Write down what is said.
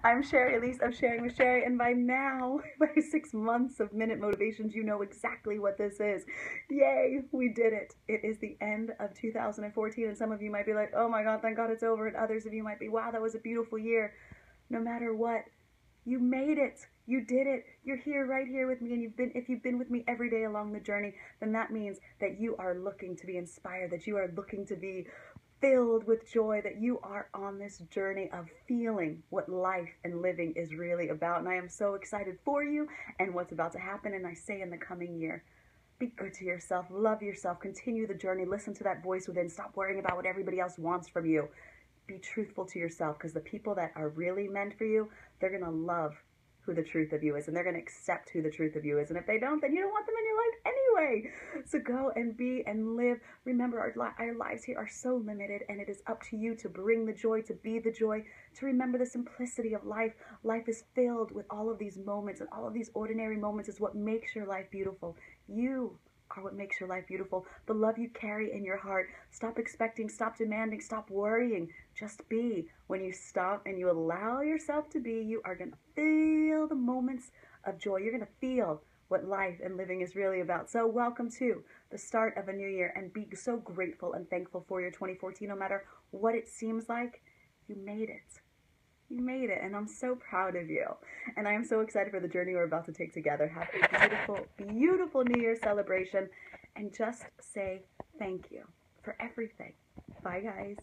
I'm Sherry, Elise of Sharing with Sherry, and by now, by 6 months of Minute Motivations, you know exactly what this is. Yay, we did it. It is the end of 2014, and some of you might be like, oh my God, thank God it's over, and others of you might be, wow, that was a beautiful year. No matter what, you made it. You did it. You're here, right here with me, and if you've been with me every day along the journey, then that means that you are looking to be inspired, that you are looking to be filled with joy, that you are on this journey of feeling what life and living is really about. And I am so excited for you and what's about to happen. And I say in the coming year, be good to yourself, love yourself, continue the journey, listen to that voice within, stop worrying about what everybody else wants from you. Be truthful to yourself, because the people that are really meant for you, they're going to love who the truth of you is, and they're going to accept who the truth of you is. And if they don't, then you don't want them in your life anyway. So go and be and live. Remember, our lives here are so limited, and it is up to you to bring the joy, to be the joy, to remember the simplicity of life. Life is filled with all of these moments, and all of these ordinary moments is what makes your life beautiful. You are what makes your life beautiful. The love you carry in your heart. Stop expecting, stop demanding, stop worrying. Just be. When you stop and you allow yourself to be, you are going to feel the moments of joy. You're going to feel what life and living is really about. So welcome to the start of a new year, and be so grateful and thankful for your 2014. No matter what it seems like, you made it. You made it, and I'm so proud of you. And I am so excited for the journey we're about to take together. Have a beautiful, beautiful New Year celebration, and just say thank you for everything. Bye, guys.